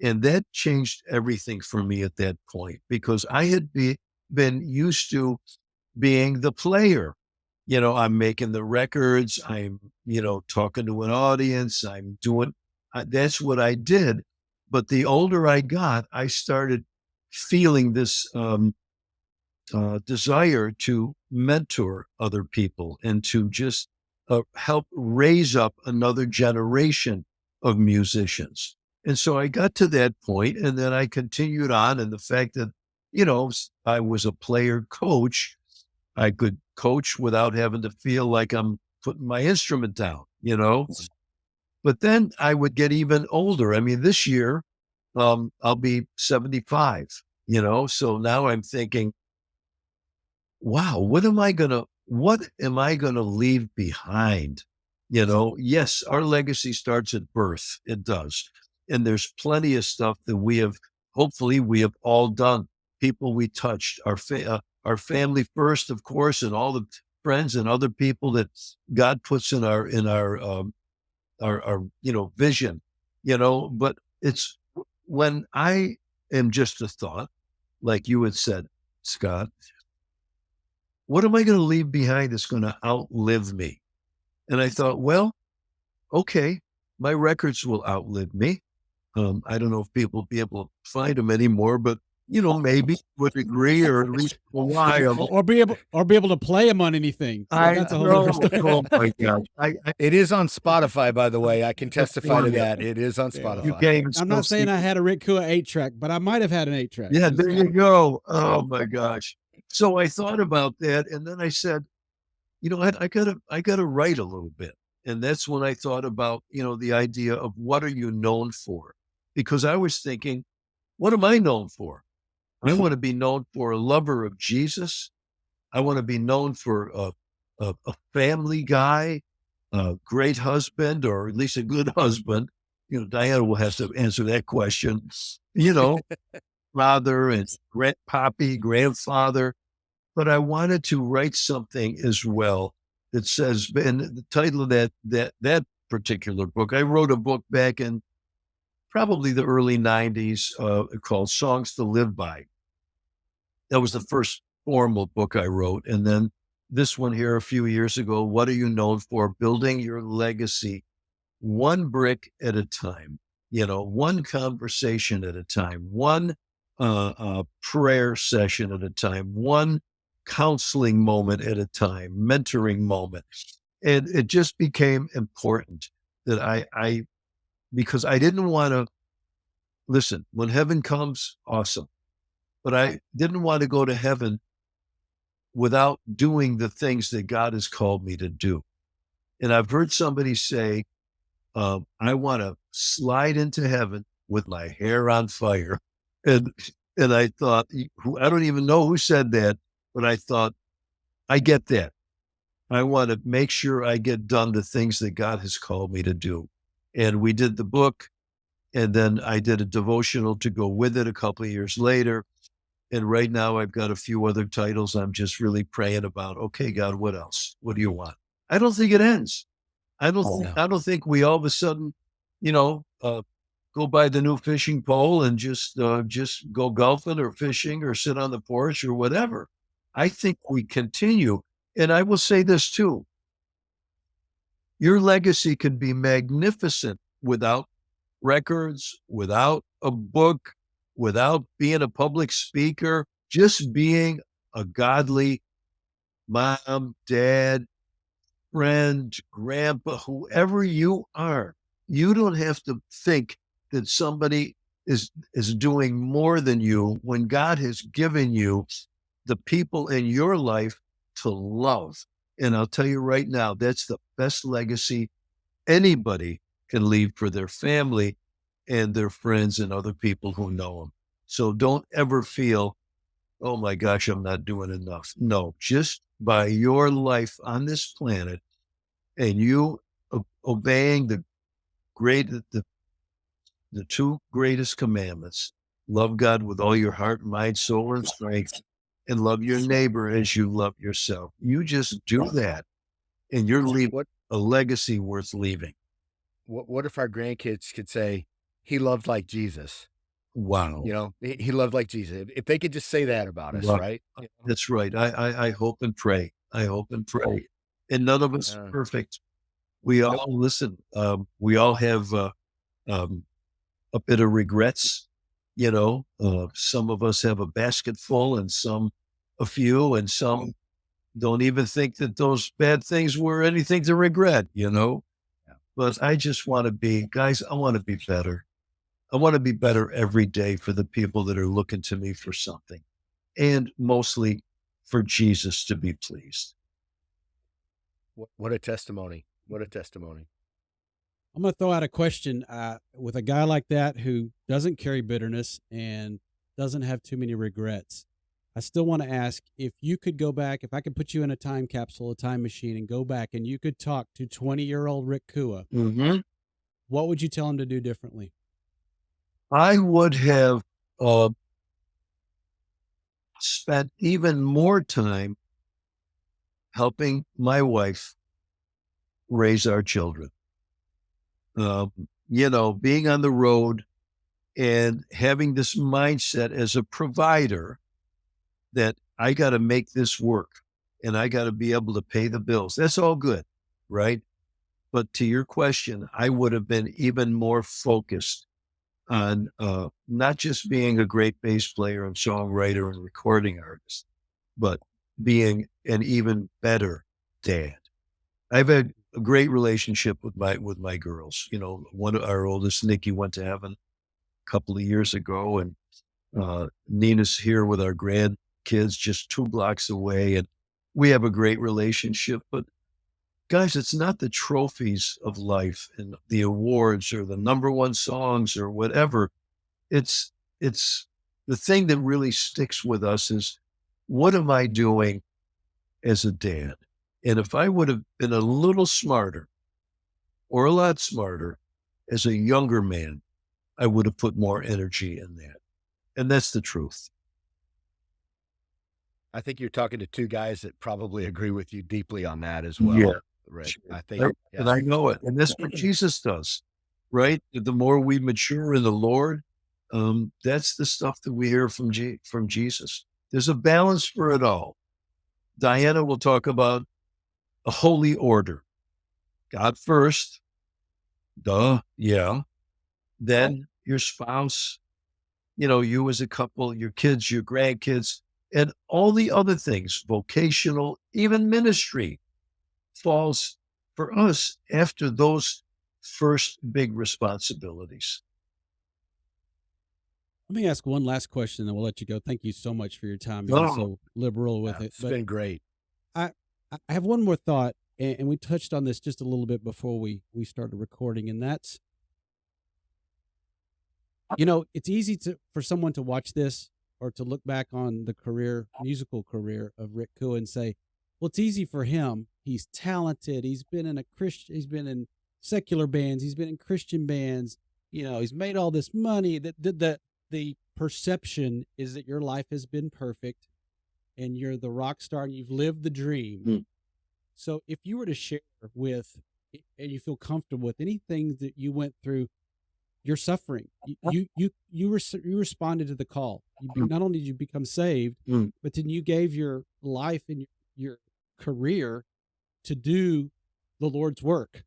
And that changed everything for me at that point because I had been used to being the player. I'm making the records, I'm, talking to an audience, I'm doing, that's what I did. But the older I got, I started feeling this desire to mentor other people and to just help raise up another generation of musicians. And so I got to that point, and then I continued on. And the fact that, I was a player coach, I could coach without having to feel like I'm putting my instrument down. But then I would get even older. I mean, this year, I'll be 75, so now I'm thinking, wow, what am I gonna leave behind? Yes, our legacy starts at birth. It does. And there's plenty of stuff that hopefully we have all done. People we touched, our family first, of course, and all the friends and other people that God puts in our vision, but it's when I am just a thought, like you had said, Scott, what am I going to leave behind that's going to outlive me? And I thought, well, okay, my records will outlive me. I don't know if people will be able to find them anymore, but maybe to a degree or at least a while. or be able to play them on anything. I That's a whole different know. story. Oh my gosh. It is on Spotify, by the way. I can testify to California. that. It is on Yeah. You Spotify. can't even I'm still not saying see. I had a Rick Cua 8-track, but I might have had an 8-track. Yeah, Just there you saying. go. Oh my gosh. So I thought about that, and then I said, I gotta write a little bit. And that's when I thought about, the idea of what are you known for? Because I was thinking, what am I known for? I want to be known for a lover of Jesus. I want to be known for a family guy, a great husband, or at least a good husband. Diana will have to answer that question. You know, father and grandpappy, grandfather, but I wanted to write something as well that says, and the title of that particular book, I wrote a book back in probably the early '90s called "Songs to Live By." That was the first formal book I wrote, and then this one here a few years ago. What are you known for? Building your legacy one brick at a time, one conversation at a time, one prayer session at a time, one counseling moment at a time, mentoring moment. And it just became important that because I didn't want to listen when heaven comes, awesome. but I didn't want to go to heaven without doing the things that God has called me to do. And I've heard somebody say, I want to slide into heaven with my hair on fire. And and I thought, I don't even know who said that, but I thought, I get that. I want to make sure I get done the things that God has called me to do. And we did the book, and then I did a devotional to go with it a couple of years later. And right now I've got a few other titles I'm just really praying about. Okay, God, what else? What do you want? I don't think it ends. No. I don't think we all of a sudden, you know, go buy the new fishing pole and just go golfing or fishing or sit on the porch or whatever. I think we continue. And I will say this too. Your legacy can be magnificent without records, without a book, without being a public speaker, just being a godly mom, dad, friend, grandpa, whoever you are. You don't have to think that somebody is doing more than you when God has given you the people in your life to love. And I'll tell you right now, that's the best legacy anybody can leave for their family and their friends and other people who know them. So don't ever feel, oh my gosh, I'm not doing enough. No, just by your life on this planet and you obeying great, the, the two greatest commandments, love God with all your heart, mind, soul, and strength, and love your neighbor as you love yourself. You just do that and you're leaving What a legacy worth leaving. what if our grandkids could say he loved like Jesus? Wow. He loved like Jesus. If they could just say that about us, Wow. right? That's right. I hope and pray. I hope and pray. And none of us are Uh, perfect. We nope. all listen. We all have um, a bit of regrets. Some of us have a basket full, and some a few, and some don't even think that those bad things were anything to regret. Yeah. But I just want to be, guys. I want to be better. I want to be better every day for the people that are looking to me for something, and mostly for Jesus to be pleased. What a testimony. What a testimony. I'm going to throw out a question with a guy like that who doesn't carry bitterness and doesn't have too many regrets. I still want to ask if you could go back, if I could put you in a time capsule, a time machine, and go back and you could talk to 20-year-old Rick Cua, Mm-hmm. what would you tell him to do differently? I would have uh, spent even more time helping my wife raise our children. Um, being on the road and having this mindset as a provider that I got to make this work and I got to be able to pay the bills. That's all good, right? But to your question, I would have been even more focused on not just being a great bass player and songwriter and recording artist, but being an even better dad. I've had a great relationship with my girls. One of our oldest, Nikki, went to heaven a couple of years ago, and Nina's here with our grandkids just 2 blocks away, and we have a great relationship. But guys, it's not the trophies of life and the awards or the number one songs or whatever. It's the thing that really sticks with us is what am I doing as a dad? And if I would have been a little smarter or a lot smarter as a younger man, I would have put more energy in that. And that's the truth. I think you're talking to two guys that probably agree with you deeply on that as Yeah. well, Rick. Sure. I think, Right. And yeah. I know it. And that's what Jesus does, right? The more we mature in the Lord, that's the stuff that we hear from Jesus. There's a balance for it all. Diana will talk about a holy order. God first, duh, yeah. Then your spouse, you as a couple, your kids, your grandkids, and all the other things, vocational, even ministry falls for us after those first big responsibilities. Let me ask one last question, and we'll let you go. Thank you so much for your time, being Oh, so liberal with Yeah, it. it's But been great. I I have one more thought, and we touched on this just a little bit before we started recording, and that's, it's easy to for someone to watch this or to look back on the musical career of Rick Cua and say, well, it's easy for him. He's talented. He's been in secular bands. He's been in Christian bands. He's made all this money. The perception is that your life has been perfect and you're the rock star and you've lived the dream. Mm. So if you were to share with, and you feel comfortable with anything that you went through, your suffering, you responded to the call. Mm, Not only did you become saved, mm, but then you gave your life and your career to do the Lord's work.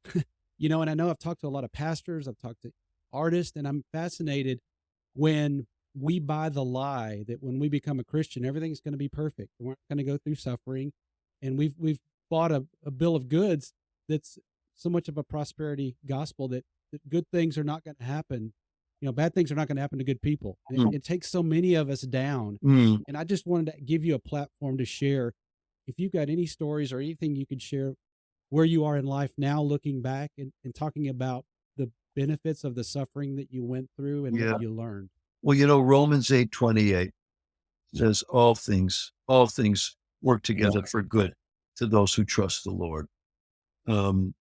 And I know I've talked to a lot of pastors, I've talked to artists, and I'm fascinated when we buy the lie that when we become a Christian, everything's going to be perfect. We're not going to go through suffering. And we've bought a bill of goods that's so much of a prosperity gospel that good things are not going to happen. Bad things are not going to happen to good people. And mm, it takes so many of us down. mm. And I just wanted to give you a platform to share. If you've got any stories or anything you could share where you are in life now, looking back and talking about the benefits of the suffering that you went through and what Yeah. you learned. Well, Romans 8:28 says all things work together for good to those who trust the Lord. Um,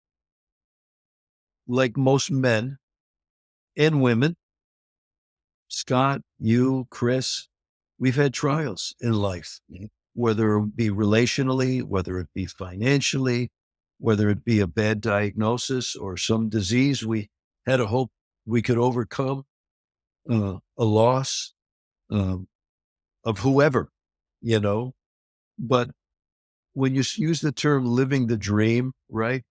like most men and women, Scott, you, Chris, we've had trials in life, whether it be relationally, whether it be financially, whether it be a bad diagnosis or some disease we had a hope we could overcome, a loss um, of whoever, you know. But when you use the term living the dream, right?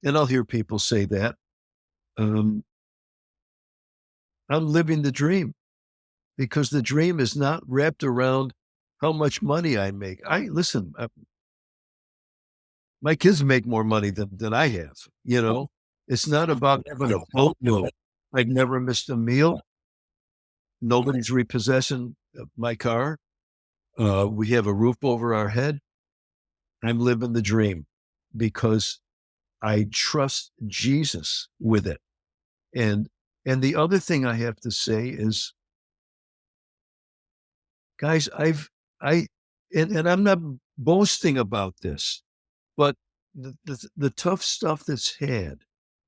And I'll hear people say that, um, I'm living the dream because the dream is not wrapped around how much money I make. Listen, my kids make more money than I have, you know? It's not about having a boat. No, I've never missed a meal. Nobody's repossessing my car. We have a roof over our head. I'm living the dream because I trust Jesus with it. And and the other thing I have to say is, guys, I and I'm not boasting about this, but the tough stuff that's had,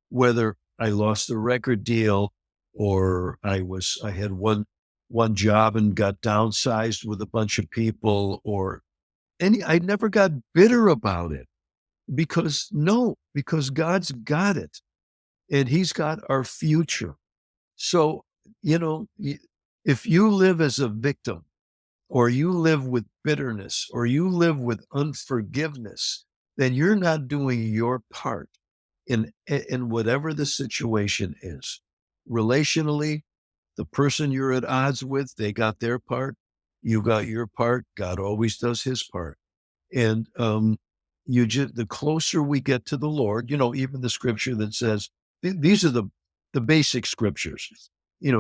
whether I lost a record deal or I had one job and got downsized with a bunch of people or I never got bitter about it because God's got it and he's got our future. So, if you live as a victim or you live with bitterness or you live with unforgiveness, then you're not doing your part in whatever the situation is. Relationally, the person you're at odds with, they got their part, you got your part, God always does his part. And the closer we get to the Lord, even the scripture that says these are the basic scriptures.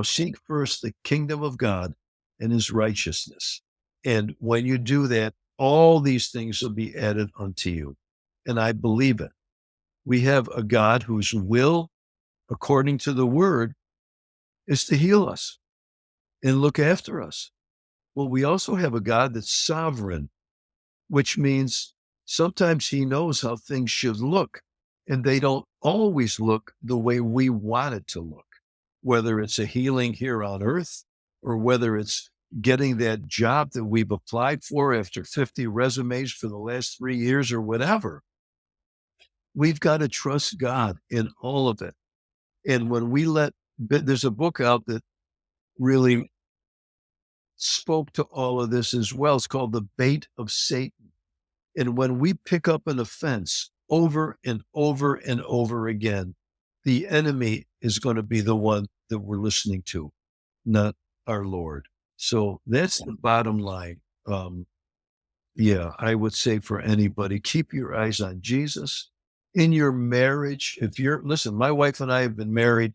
Seek first the kingdom of God and his righteousness. And when you do that, all these things will be added unto you. And I believe it. We have a God whose will, according to the word, is to heal us and look after us. Well, we also have a God that's sovereign, which means sometimes he knows how things should look, and they don't always look the way we want it to look, whether it's a healing here on earth or whether it's getting that job that we've applied for after 50 resumes for the last 3 years or whatever. We've got to trust God in all of it. And there's a book out that really spoke to all of this as well. It's called The Bait of Satan. And when we pick up an offense over and over and over again, the enemy is going to be the one that we're listening to, not our Lord. So that's the bottom line. Yeah, I would say for anybody, keep your eyes on Jesus in your marriage. Listen, my wife and I have been married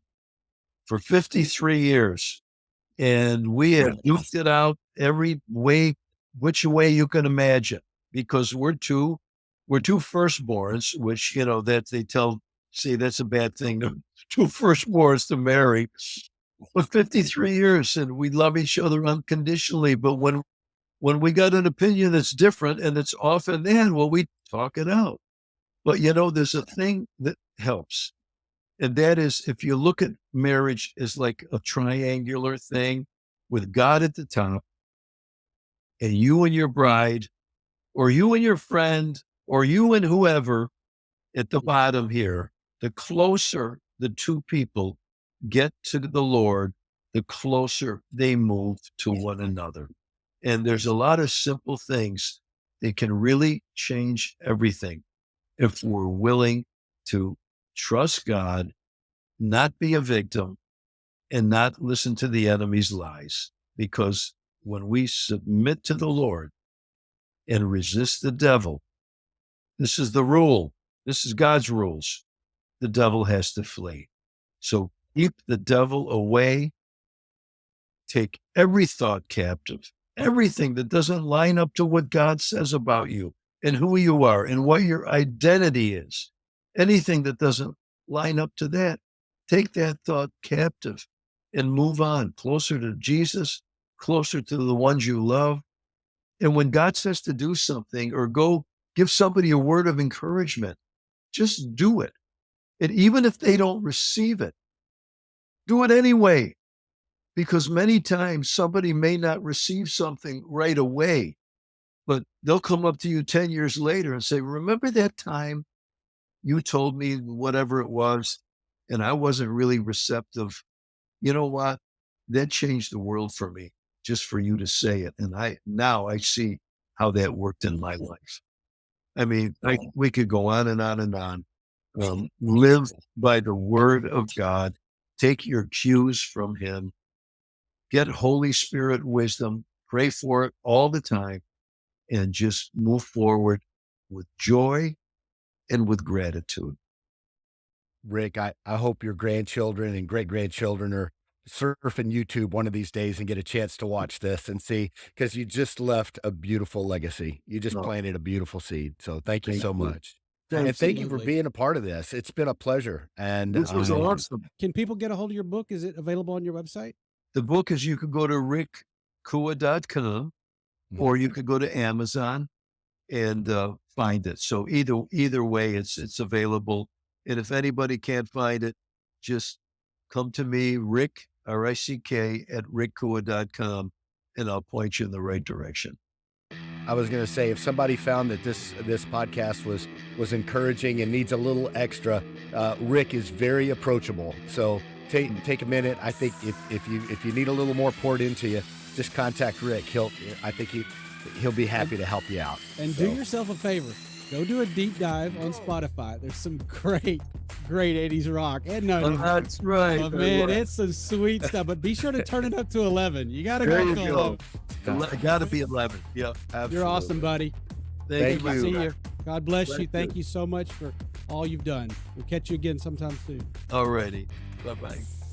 for 53 years. And we have duked it out every way, which way you can imagine, because we're two firstborns, which, that they say that's a bad thing. Two firstborns to marry for 53 years, and we love each other unconditionally. But when we got an opinion that's different, and it's often then, well, we talk it out. But there's a thing that helps. And that is, if you look at marriage as like a triangular thing with God at the top, and you and your bride, or you and your friend, or you and whoever at the bottom here, the closer the two people get to the Lord, the closer they move to one another. And there's a lot of simple things that can really change everything if we're willing to trust God, not be a victim, and not listen to the enemy's lies. Because when we submit to the Lord and resist the devil, this is the rule. This is God's rules. The devil has to flee. So keep the devil away. Take every thought captive, everything that doesn't line up to what God says about you and who you are and what your identity is. Anything that doesn't line up to that, take that thought captive and move on closer to Jesus, closer to the ones you love. And when God says to do something or go give somebody a word of encouragement, just do it. And even if they don't receive it, do it anyway. Because many times somebody may not receive something right away, but they'll come up to you 10 years later and say, remember that time you told me whatever it was, and I wasn't really receptive? You know what? That changed the world for me, just for you to say it. And now I see how that worked in my life. I mean, we could go on and on and on. Live by the word of God. Take your cues from him. Get Holy Spirit wisdom. Pray for it all the time, and just move forward with joy and with gratitude. Rick, I hope your grandchildren and great grandchildren are surfing YouTube one of these days and get a chance to watch this and see, because you just left a beautiful legacy. You just No, planted a beautiful seed. So thank you thank so you. much. And Thanks. thank you for Absolutely. being a part of this. It's been a pleasure. And This was awesome. Can people get a hold of your book? Is it available on your website? The book is, you could go to rickcua.com, or you could go to Amazon and find it. So either way, it's available. And if anybody can't find it, just come to me, Rick, RICK, at rickcua.com, and I'll point you in the right direction. I was going to say, if somebody found that this podcast was encouraging and needs a little extra, Rick is very approachable. So take a minute. I think if you need a little more poured into you, just contact Rick. I think he'll be happy to help you out. And do yourself a favor. Go do a deep dive on Spotify. There's some great 80s rock. And no, That's right. oh, man, it's some sweet stuff. But be sure to turn it up to 11. You got to There go you to go. 11. Got to be 11. Yeah, absolutely. You're awesome, buddy. Thank Good to you. see you. God bless you. Thank Thank you. you so much for all you've done. We'll catch you again sometime soon. All righty. Bye-bye.